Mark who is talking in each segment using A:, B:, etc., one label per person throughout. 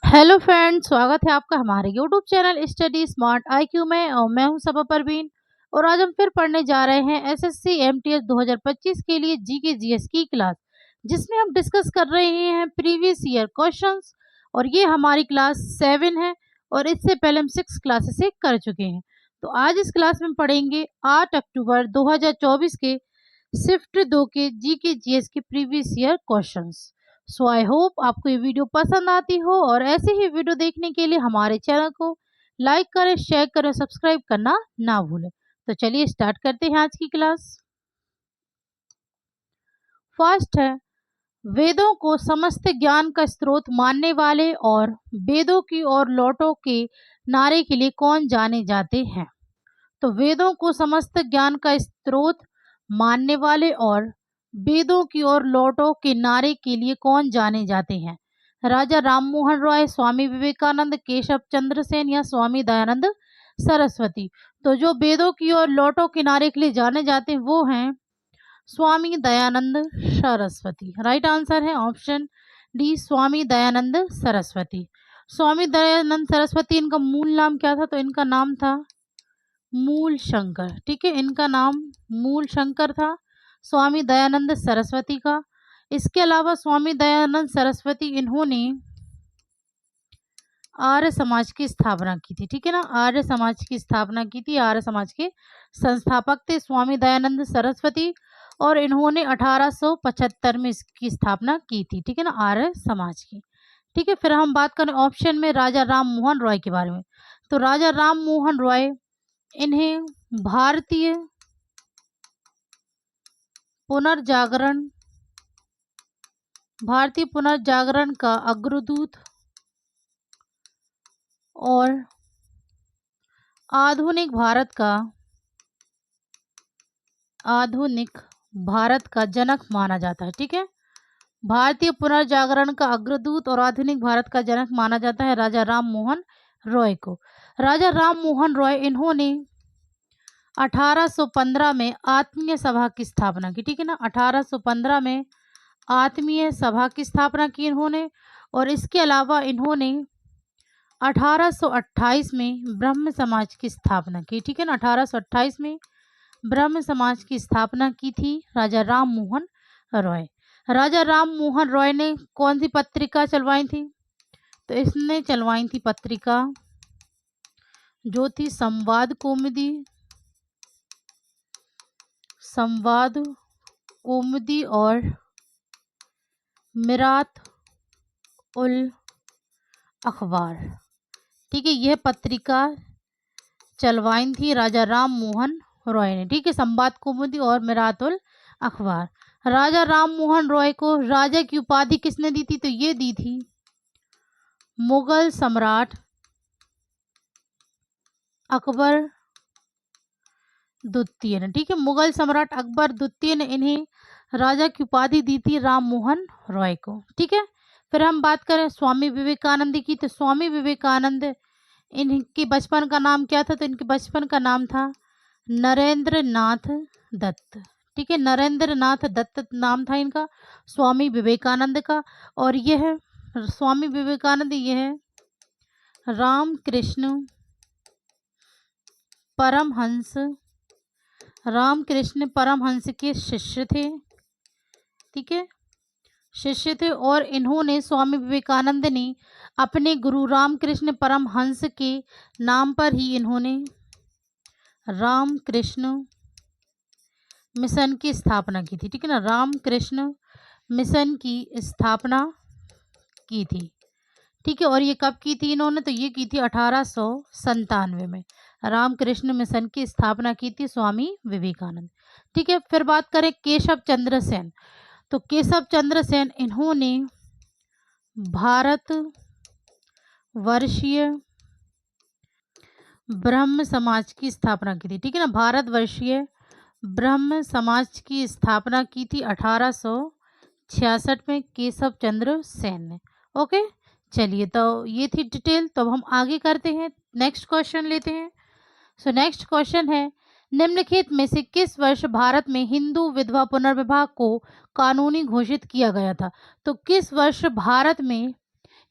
A: Hello friends, स्वागत है आपका हमारे YouTube channel study smart IQ में। और मैं हूं सबा परवीन। और आज हम फिर पढ़ने जा रहे हैं एसएससी एमटीएस 2025 के लिए जीके जीएस की क्लास, जिसमें हम डिस्कस कर रहे हैं प्रीवियस ईयर क्वेश्चंस। और ये हमारी क्लास 7 है और इससे पहले हम 6 क्लासेस से कर चुके हैं। तो आज इस क्लास में हम पढ़ेंगे 8 अक्टूबर 2024 के शिफ्ट 2 के जीके जीएस के previous year questions. So I hope आपको ये वीडियो पसंद आती हो, और ऐसे ही वीडियो देखने के लिए हमारे चैनल को लाइक करें, शेयर करें, सब्सक्राइब करना ना भूलें। तो चलिए स्टार्ट करते हैं आज की क्लास। फर्स्ट है, वेदों को समस्त ज्ञान का स्रोत मानने वाले और वेदों की ओर लौटो के नारे के लिए कौन जाने जाते हैं? तो वेदों को समस्त ज्ञान का स्रोत मानने वाले और वेदों की ओर लौटो के नारे के लिए कौन जाने जाते हैं? राजा राममोहन रॉय, स्वामी विवेकानंद, केशव चंद्र सेन या स्वामी दयानंद सरस्वती? तो जो वेदों की ओर लौटो के नारे के लिए जाने जाते हैं वो हैं स्वामी दयानंद सरस्वती। राइट आंसर है ऑप्शन डी, स्वामी दयानंद सरस्वती। स्वामी दयानंद सरस्वती, इनका मूल नाम क्या था? तो इनका नाम था मूल शंकर। ठीक है, इनका नाम मूल शंकर था, स्वामी दयानंद सरस्वती का। इसके अलावा स्वामी दयानंद सरस्वती इन्होंने आर्य समाज की स्थापना की थी। ठीक है ना, आर्य समाज की स्थापना की थी। आर्य समाज के संस्थापक थे स्वामी दयानंद सरस्वती, और इन्होंने 1875 में इसकी स्थापना की थी। ठीक है ना, आर्य समाज की। ठीक है, फिर हम बात करें ऑप्शन में राजा राम मोहन रॉय के बारे में। तो राजा राम मोहन रॉय, इन्हें भारतीय पुनर्जागरण का अग्रदूत और आधुनिक भारत का जनक माना जाता है। ठीक है, भारतीय पुनर्जागरण का अग्रदूत और आधुनिक भारत का जनक माना जाता है राजा राम मोहन रॉय को। राजा राम मोहन रॉय इन्होंने 1815 में आत्मीय सभा की स्थापना की। ठीक है ना, 1815 में आत्मीय सभा की स्थापना की इन्होंने। और इसके अलावा इन्होंने 1828 में ब्रह्म समाज की स्थापना की। ठीक है ना, 1828 में ब्रह्म समाज की स्थापना की थी राजा राम मोहन रॉय। राजा राम मोहन रॉय ने कौन सी पत्रिका चलवाई थी? तो इसने चलवाई थी पत्रिका जो थी संवाद कौमुदी और मिरात उल अखबार। ठीक है, यह पत्रिका चलवाई थी राजा राम मोहन रॉय ने। ठीक है, संवाद कौमुदी और मिरात उल अखबार। राजा राम मोहन रॉय को राजा की उपाधि किसने दी थी? तो ये दी थी मुगल सम्राट अकबर द्वितीय ने। ठीक है, मुगल सम्राट अकबर द्वितीय ने इन्हें राजा की उपाधि दी थी राम मोहन रॉय को। ठीक है, फिर हम बात करें स्वामी विवेकानंद की। तो स्वामी विवेकानंद, इनके बचपन का नाम क्या था? तो इनके बचपन का नाम था नरेंद्र नाथ दत्त। ठीक है, नरेंद्र नाथ दत्त नाम था इनका, स्वामी विवेकानंद का। और यह स्वामी विवेकानंद, यह रामकृष्ण परमहंस के शिष्य थे। ठीक है, शिष्य थे। और इन्होंने, स्वामी विवेकानंद ने अपने गुरु रामकृष्ण परमहंस के नाम पर ही इन्होंने रामकृष्ण मिशन की स्थापना की थी। ठीक है ना, रामकृष्ण मिशन की स्थापना की थी। ठीक है, और ये कब की थी इन्होंने? तो ये की थी 1897 में। रामकृष्ण मिशन की स्थापना की थी स्वामी विवेकानंद। ठीक है, फिर बात करें केशव चंद्र सेन। तो केशव चंद्र सेन, इन्होंने भारत वर्षीय ब्रह्म समाज की स्थापना की थी। ठीक है ना, भारतवर्षीय ब्रह्म समाज की स्थापना की थी 1866 में केशव चंद्र सेन ने। ओके, चलिए, तो ये थी डिटेल। तो अब हम आगे करते हैं, नेक्स्ट क्वेश्चन लेते हैं। सो नेक्स्ट क्वेश्चन है, निम्नलिखित में से किस वर्ष भारत में हिंदू विधवा पुनर्विवाह को कानूनी घोषित किया गया था? तो किस वर्ष भारत में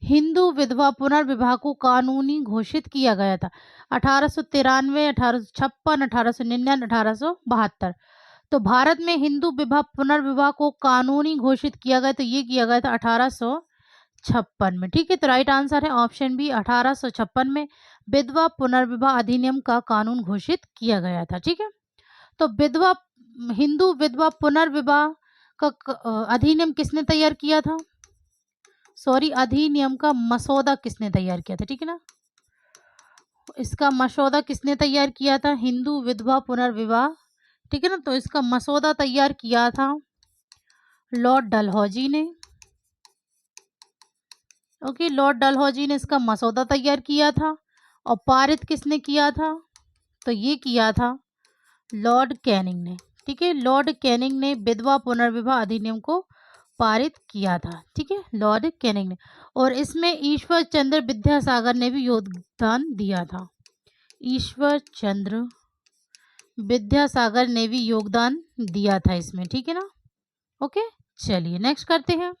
A: हिंदू विधवा पुनर्विवाह को कानूनी घोषित किया गया था? 1893, 1856, 1899, 1872। तो भारत में हिंदू विवाह पुनर्विवाह को कानूनी घोषित किया गया, तो ये किया गया था 1856 में। ठीक है, तो राइट आंसर है ऑप्शन बी, 1856 में विधवा पुनर्विवाह अधिनियम का कानून घोषित किया गया था। ठीक है, तो हिंदू विधवा पुनर्विवाह का अधिनियम किसने तैयार किया था? सॉरी, अधिनियम का मसौदा किसने तैयार किया था? ठीक है ना, इसका मसौदा किसने तैयार किया था? हिंदू विधवा पुनर्विवाह। ठीक है ना, तो इसका मसौदा तैयार किया था लॉर्ड डलहौजी ने। ओके, लॉर्ड डलहौजी ने इसका मसौदा तैयार किया था। और पारित किसने किया था? तो ये किया था लॉर्ड कैनिंग ने। ठीक है, लॉर्ड कैनिंग ने विधवा पुनर्विवाह अधिनियम को पारित किया था। ठीक है, लॉर्ड कैनिंग ने। और इसमें ईश्वर चंद्र विद्यासागर ने भी योगदान दिया था। ईश्वर चंद्र विद्यासागर ने भी योगदान दिया था इसमें। ठीक है ना, ओके, चलिए नेक्स्ट करते हैं।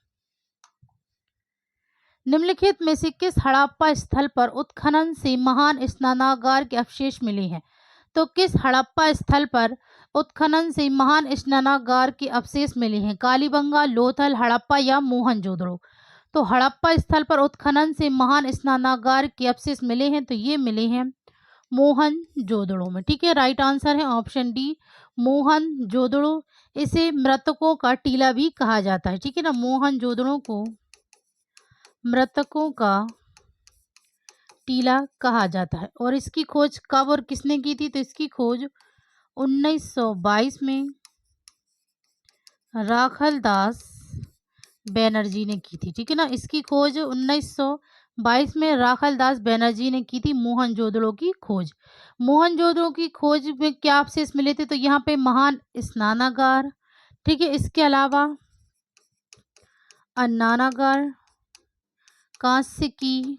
A: निम्नलिखित में से किस हड़प्पा स्थल पर उत्खनन से महान स्नानागार के अवशेष मिले हैं? तो किस हड़प्पा स्थल पर उत्खनन से महान स्नानागार के अवशेष मिले हैं? कालीबंगा, लोथल, हड़प्पा या मोहनजोदड़ो? तो हड़प्पा स्थल पर उत्खनन से महान स्नानागार के अवशेष मिले हैं, तो ये मिले हैं मोहनजोदड़ो में। ठीक है, राइट आंसर है ऑप्शन डी, मोहनजोदड़ो। इसे मृतकों का टीला भी कहा जाता है। ठीक है ना, मोहनजोदड़ो को मृतकों का टीला कहा जाता है। और इसकी खोज कब और किसने की थी? तो इसकी खोज 1922 में राखलदास बैनर्जी ने की थी। ठीक है ना, इसकी खोज 1922 में राखलदास बैनर्जी ने की थी, मोहनजोदड़ो की खोज। मोहनजोदड़ो की खोज में क्या अवशेष मिले थे? तो यहाँ पे महान स्नानागार, ठीक है, इसके अलावा अन्नानागार, कांस्य की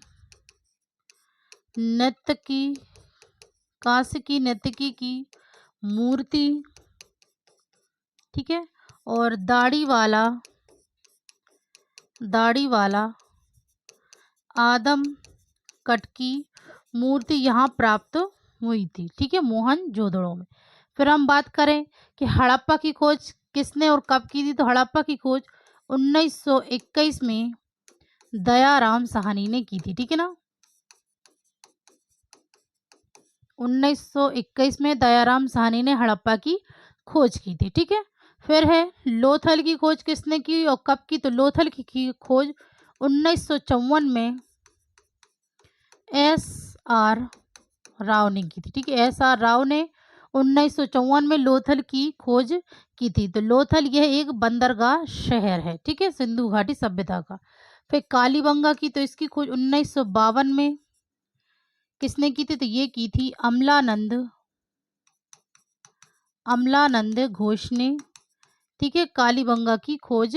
A: नर्तकी की मूर्ति, ठीक है, और दाढ़ी वाला आदम कट की मूर्ति यहाँ प्राप्त हुई थी। ठीक है, मोहनजोदड़ो में। फिर हम बात करें कि हड़प्पा की खोज किसने और कब की थी? तो हड़प्पा की खोज 1921 में दयाराम साहनी ने की थी। ठीक है ना, 1921 में दयाराम साहनी ने हड़प्पा की खोज की थी। ठीक है, फिर है लोथल की खोज किसने की और कब की? तो लोथल की खोज 1954 में S.R. राव ने की थी। ठीक है, S.R. राव ने 1954 में लोथल की खोज की थी। तो लोथल यह एक बंदरगाह शहर है। ठीक है, सिंधु घाटी सभ्यता का। फिर कालीबंगा की, तो इसकी खोज 1952 में किसने की थी? तो ये की थी अमलानंद घोष ने। ठीक है, कालीबंगा की खोज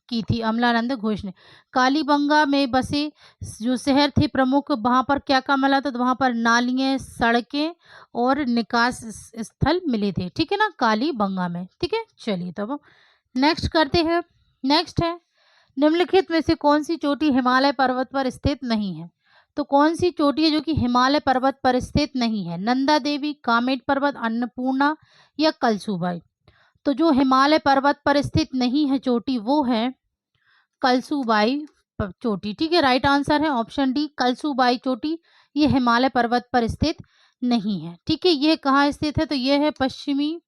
A: की थी अमलानंद घोष ने। कालीबंगा में बसे जो शहर थे प्रमुख, वहां पर क्या क्या मिला था? तो वहां पर नालियां, सड़कें और निकास स्थल मिले थे। ठीक है ना, कालीबंगा में। ठीक है, चलिए तब नेक्स्ट करते हैं। नेक्स्ट है, निम्नलिखित में से कौन सी चोटी हिमालय पर्वत पर स्थित नहीं है? तो कौन सी चोटी है जो कि हिमालय पर्वत पर स्थित नहीं है? नंदा देवी, कामेट पर्वत, अन्नपूर्णा या कलसूबाई? तो जो हिमालय पर्वत पर स्थित नहीं है चोटी, वो है कलसूबाई चोटी। ठीक है, राइट आंसर है ऑप्शन डी, कलसूबाई चोटी। ये हिमालय पर्वत पर स्थित नहीं है। ठीक है, ये कहाँ स्थित है? तो ये है पश्चिमी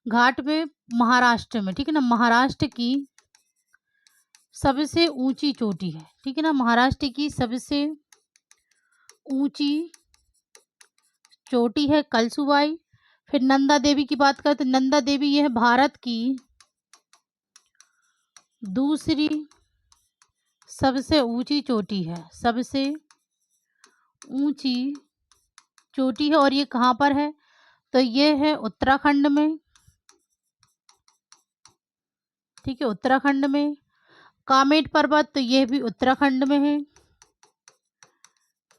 A: घाट में, महाराष्ट्र में। ठीक है ना, महाराष्ट्र की सबसे ऊंची चोटी है। ठीक है ना, महाराष्ट्र की सबसे ऊंची चोटी है कलसूबाई। फिर नंदा देवी की बात करें तो नंदा देवी यह भारत की दूसरी सबसे ऊंची चोटी है, सबसे ऊंची चोटी है। और ये कहाँ पर है? तो ये है उत्तराखंड में। ठीक है, उत्तराखंड में। कामेट पर्वत, तो यह भी उत्तराखंड में है।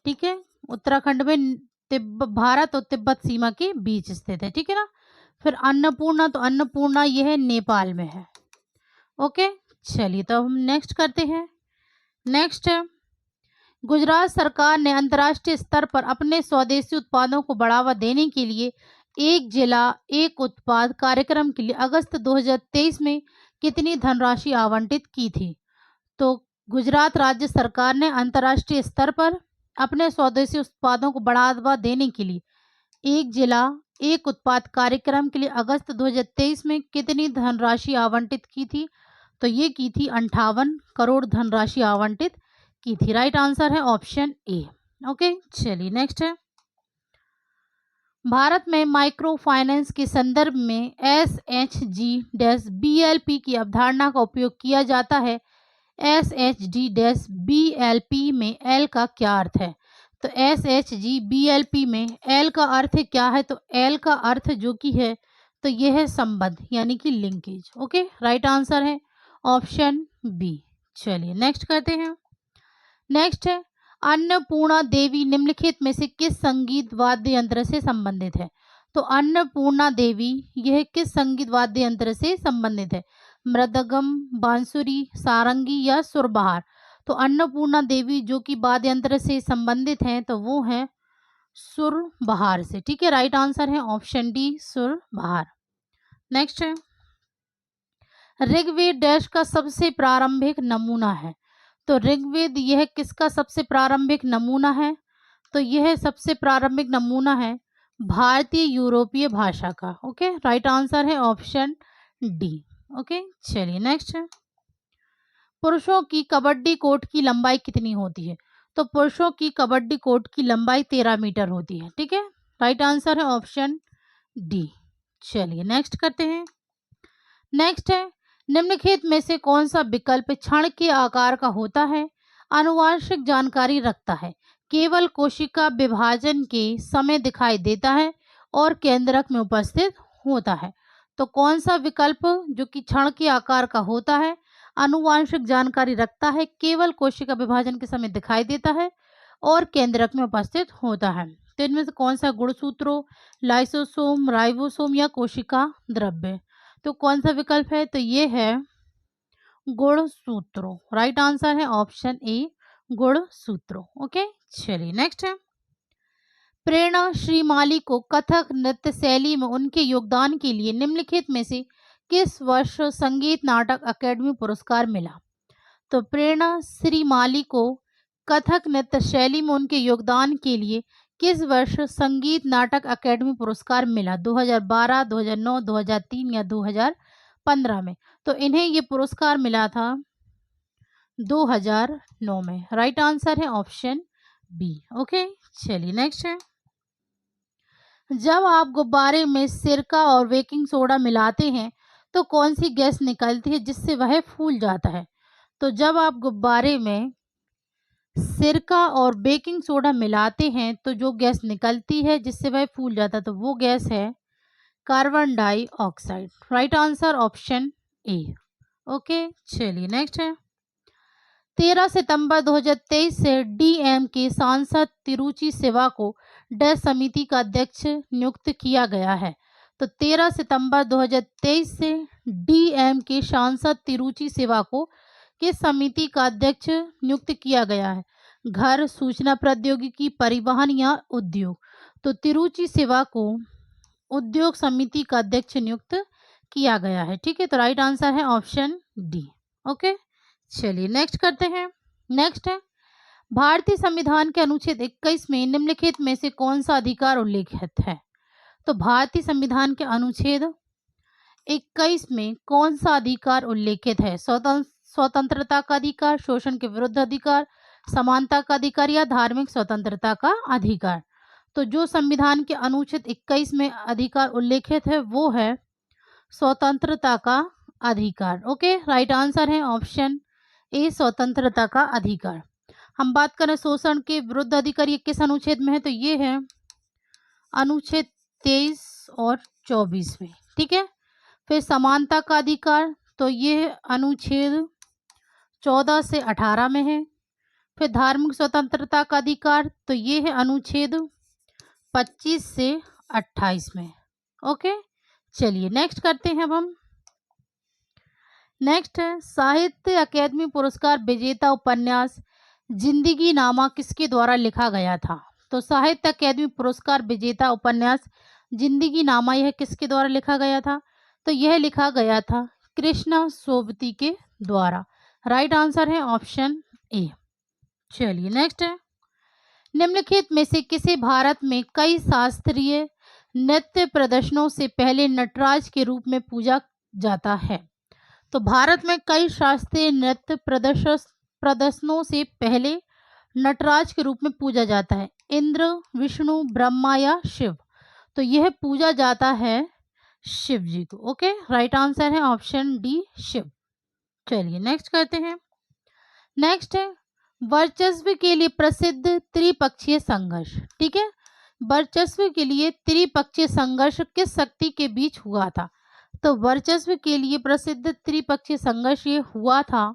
A: ठीक है, उत्तराखंड में भारत और तिब्बत सीमा के बीच स्थित है। ठीक है ना, फिर अन्नपूर्णा, तो अन्नपूर्णा यह नेपाल में है। ओके, चलिए तो हम नेक्स्ट करते हैं। नेक्स्ट है, गुजरात सरकार ने अंतर्राष्ट्रीय स्तर पर अपने स्वदेशी उत्पादों को बढ़ावा देने के लिए एक जिला एक उत्पाद कार्यक्रम के लिए अगस्त 2023 में कितनी धनराशि आवंटित की थी? तो गुजरात राज्य सरकार ने अंतर्राष्ट्रीय स्तर पर अपने स्वदेशी उत्पादों को बढ़ावा देने के लिए एक जिला एक उत्पाद कार्यक्रम के लिए अगस्त 2023 में कितनी धनराशि आवंटित की थी? तो ये की थी 58 करोड़ धनराशि आवंटित की थी। राइट आंसर है ऑप्शन ए। ओके, चलिए नेक्स्ट है। भारत में माइक्रो फाइनेंस के संदर्भ में SHG-BLP की अवधारणा का उपयोग किया जाता है। SHG-BLP में एल का क्या अर्थ है? तो SHG-BLP में एल का अर्थ क्या है? तो एल का अर्थ जो कि है तो यह है संबंध यानी कि लिंकेज। ओके, राइट आंसर है ऑप्शन बी। चलिए नेक्स्ट करते हैं। नेक्स्ट है, अन्नपूर्णा देवी निम्नलिखित में से किस संगीत वाद्य यंत्र से संबंधित है? तो अन्नपूर्णा देवी यह किस संगीत वाद्य यंत्र से संबंधित है? मृदंगम, बांसुरी, सारंगी या सुरबहार? तो अन्नपूर्णा देवी जो कि वाद्य यंत्र से संबंधित हैं तो वो है सुरबहार से। ठीक है, राइट आंसर है ऑप्शन डी सुरबहार। नेक्स्ट है, ऋग्वेद डैश का सबसे प्रारंभिक नमूना है? तो ऋग्वेद यह किसका सबसे प्रारंभिक नमूना है? तो यह सबसे प्रारंभिक नमूना है भारतीय यूरोपीय भाषा का। ओके, राइट आंसर है ऑप्शन डी। ओके, चलिए नेक्स्ट है, पुरुषों की कबड्डी कोर्ट की लंबाई कितनी होती है? तो पुरुषों की कबड्डी कोर्ट की लंबाई 13 मीटर होती है। ठीक है, राइट आंसर है ऑप्शन डी। चलिए नेक्स्ट करते हैं। नेक्स्ट है, निम्नलिखित में से कौन सा विकल्प क्षण के आकार का होता है, आनुवंशिक जानकारी रखता है, केवल कोशिका विभाजन के समय दिखाई देता है और केंद्रक में उपस्थित होता है? तो कौन सा विकल्प जो कि क्षण के आकार का होता है, आनुवंशिक जानकारी रखता है, केवल कोशिका विभाजन के समय दिखाई देता है और केंद्रक में उपस्थित होता है? तो इनमें से कौन सा गुणसूत्रों, लाइसोसोम, राइबोसोम या कोशिका द्रव्य? तो कौन सा विकल्प है? तो ये है गुणसूत्रों। राइट आंसर है ऑप्शन ए गुणसूत्रों। ओके, चलिए नेक्स्ट है, प्रेरणा श्रीमाली को कथक नृत्य शैली में उनके योगदान के लिए निम्नलिखित में से किस वर्ष संगीत नाटक अकेडमी पुरस्कार मिला? तो प्रेरणा श्रीमाली को कथक नृत्य शैली में उनके योगदान के लिए किस वर्ष संगीत नाटक अकेडमी पुरस्कार मिला? 2012, 2009, 2003 या 2015 में? तो इन्हें ये पुरस्कार मिला था 2009 में। राइट आंसर है ऑप्शन बी। ओके, चलिए नेक्स्ट है, जब आप गुब्बारे में सिरका और बेकिंग सोडा मिलाते हैं तो कौन सी गैस निकलती है जिससे वह फूल जाता है? तो जब आप गुब्बारे में सिरका और बेकिंग सोडा मिलाते हैं तो जो गैस निकलती है जिससे वह फूल जाता है तो वो गैस है carbon dioxide. Right answer option A. Okay, चलिए नेक्स्ट है, 13 सितंबर 2023 से डीएम के सांसद तिरुचि सिवा को डैश समिति का अध्यक्ष नियुक्त किया गया है? तो 13 सितंबर 2023 से डीएम के सांसद तिरुचि सिवा को किस समिति का अध्यक्ष नियुक्त किया गया है? घर, सूचना प्रौद्योगिकी, परिवहन या उद्योग? तो तिरुचि सिवा को उद्योग समिति का अध्यक्ष नियुक्त किया गया है। ठीक है, तो राइट आंसर है ऑप्शन डी। ओके, चलिए नेक्स्ट करते हैं। नेक्स्ट है, भारतीय संविधान के अनुच्छेद 21 में निम्नलिखित में से कौन सा अधिकार उल्लेखित है? तो भारतीय संविधान के अनुच्छेद 21 में कौन सा अधिकार उल्लेखित है? स्वतंत्रता का अधिकार, शोषण के विरुद्ध अधिकार, समानता का अधिकार या धार्मिक स्वतंत्रता का अधिकार? तो जो संविधान के अनुच्छेद 21 में अधिकार उल्लेखित है वो है स्वतंत्रता का अधिकार। ओके, राइट आंसर है ऑप्शन ए स्वतंत्रता का अधिकार। हम बात करें शोषण के विरुद्ध अधिकार, ये किस अनुच्छेद में है? तो ये है अनुच्छेद 23 और 24 में। ठीक है, फिर समानता का अधिकार तो ये अनुच्छेद 14 से 18 में है। फिर धार्मिक स्वतंत्रता का अधिकार तो ये है अनुच्छेद 25 से 28 में। ओके, चलिए नेक्स्ट करते हैं अब हम। नेक्स्ट है, साहित्य अकादमी पुरस्कार विजेता उपन्यास जिंदगी नामा किसके द्वारा लिखा गया था? तो साहित्य अकादमी पुरस्कार विजेता उपन्यास जिंदगी नामा यह किसके द्वारा लिखा गया था? तो यह लिखा गया था कृष्णा सोबती के द्वारा। राइट आंसर है ऑप्शन ए। चलिए नेक्स्ट है, निम्नलिखित में से किसे भारत में कई शास्त्रीय नृत्य प्रदर्शनों से पहले नटराज के रूप में पूजा जाता है? तो भारत में कई शास्त्रीय नृत्य प्रदर्शनों से पहले नटराज के रूप में पूजा जाता है। इंद्र, विष्णु, ब्रह्मा या शिव? तो यह पूजा जाता है शिव जी को। ओके, राइट आंसर है ऑप्शन डी शिव। चलिए नेक्स्ट करते हैं। नेक्स्ट है वर्चस्व के लिए प्रसिद्ध त्रिपक्षीय संघर्ष। ठीक है, वर्चस्व के लिए त्रिपक्षीय संघर्ष किस शक्ति के बीच हुआ था? तो वर्चस्व के लिए प्रसिद्ध त्रिपक्षीय संघर्ष ये हुआ था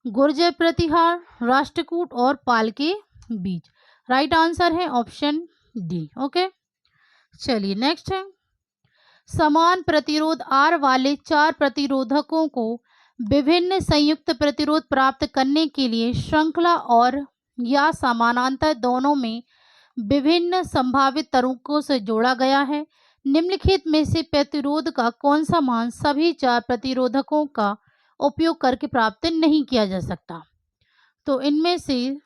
A: गुर्जर प्रतिहार, राष्ट्रकूट और पाल के बीच। राइट आंसर है ऑप्शन डी। ओके, चलिए नेक्स्ट है, समान प्रतिरोध आर वाले चार प्रतिरोधकों को विभिन्न संयुक्त प्रतिरोध प्राप्त करने के लिए श्रृंखला और या समानांतर दोनों में विभिन्न संभावित तरीकों से जोड़ा गया है। निम्नलिखित में से प्रतिरोध का कौन सा मान सभी चार प्रतिरोधकों का उपयोग करके प्राप्त नहीं किया जा सकता? तो इनमें से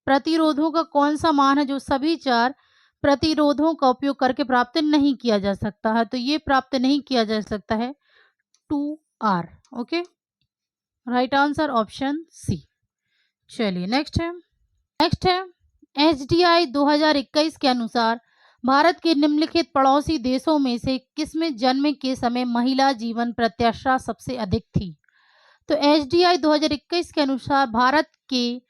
A: प्रतिरोधों का कौन सा मान है जो सभी चार प्रतिरोधों का उपयोग करके प्राप्त नहीं किया जा सकता है? तो ये प्राप्त नहीं किया जा सकता है 2R। Okay, right answer option C. चलिए नेक्स्ट है HDI 2021 के अनुसार भारत के निम्नलिखित पड़ोसी देशों में से किसमें जन्म के समय महिला जीवन प्रत्याशा सबसे अधिक थी? तो HDI 2021 के अनुसार भारत के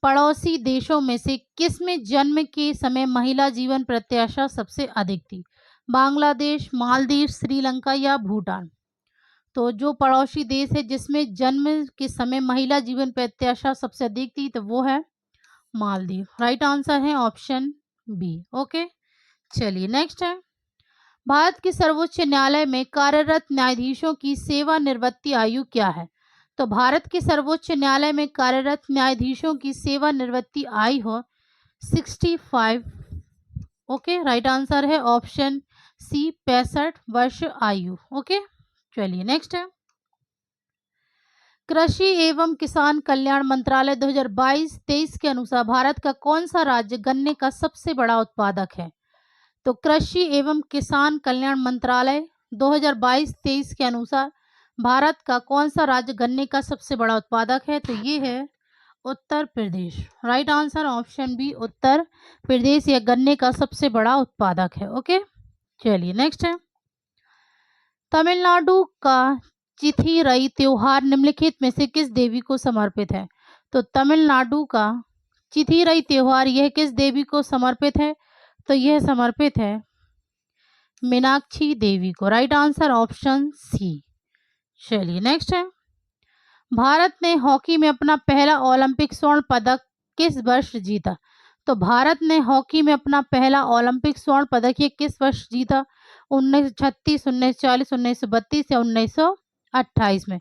A: पड़ोसी देशों में से किसमें जन्म के समय महिला जीवन प्रत्याशा सबसे अधिक थी? बांग्लादेश, मालदीव, श्रीलंका या भूटान? तो जो पड़ोसी देश है जिसमें जन्म के समय महिला जीवन प्रत्याशा सबसे अधिक थी तो वो है मालदीव। राइट आंसर है ऑप्शन बी। ओके, चलिए नेक्स्ट है, भारत के सर्वोच्च न्यायालय में कार्यरत न्यायाधीशों की सेवानिवृत्ति आयु क्या है? तो भारत के सर्वोच्च न्यायालय में कार्यरत न्यायाधीशों की सेवानिवृत्ति आयु 65। ओके, राइट आंसर है ऑप्शन सी 65 वर्ष आयु। ओके, चलिए नेक्स्ट है, कृषि एवं किसान कल्याण मंत्रालय 2022-23 के अनुसार भारत का कौन सा राज्य गन्ने का सबसे बड़ा उत्पादक है? तो कृषि एवं किसान कल्याण मंत्रालय 2022-23 के अनुसार भारत का कौन सा राज्य गन्ने का सबसे बड़ा उत्पादक है? तो ये है Uttar Pradesh. Right answer option B Uttar Pradesh यह गन्ने का सबसे बड़ा उत्पादक है। ओके, चलिए नेक्स्ट है, तमिलनाडु का चिथिरई त्योहार निम्नलिखित में से किस देवी को समर्पित है? तो तमिलनाडु का चिथिरई त्योहार यह किस देवी को समर्पित है? तो यह समर्पित है मीनाक्षी देवी को। Right answer option C. चलिए नेक्स्ट है, भारत ने हॉकी में अपना पहला ओलंपिक स्वर्ण पदक किस वर्ष जीता? तो भारत ने हॉकी में अपना पहला ओलंपिक स्वर्ण पदक ये किस वर्ष जीता? 1936, 1940, 1932 या 1928 में?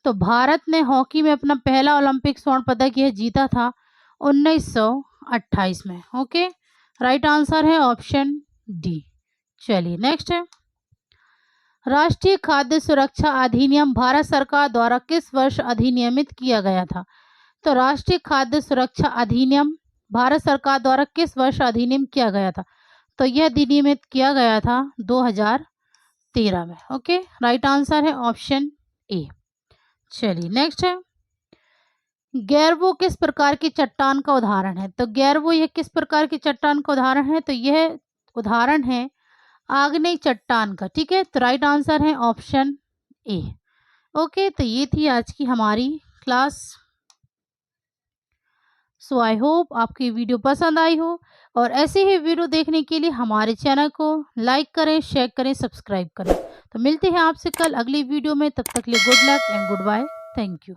A: तो भारत ने हॉकी में अपना पहला ओलंपिक स्वर्ण पदक यह जीता था 1928 में। ओके, राइट आंसर है ऑप्शन डी। चलिए नेक्स्ट है, राष्ट्रीय खाद्य सुरक्षा अधिनियम भारत सरकार द्वारा किस वर्ष अधिनियमित किया गया था? तो राष्ट्रीय खाद्य सुरक्षा अधिनियम भारत सरकार द्वारा किस वर्ष अधिनियम किया गया था? तो यह अधिनियमित किया गया था 2013 में। ओके, राइट आंसर है ऑप्शन ए। चलिए नेक्स्ट है, गैरवो किस प्रकार की चट्टान का उदाहरण है? तो गैरवो यह किस प्रकार की चट्टान का उदाहरण है? तो यह उदाहरण है आग्नेय चट्टान का। ठीक है, तो राइट आंसर है ऑप्शन ए। ओके, तो ये थी आज की हमारी क्लास। सो आई होप आपकी वीडियो पसंद आई हो और ऐसे ही वीडियो देखने के लिए हमारे चैनल को लाइक करें, शेयर करें, सब्सक्राइब करें। तो मिलते हैं आपसे कल अगली वीडियो में, तब तक के लिए good luck and goodbye. Thank you.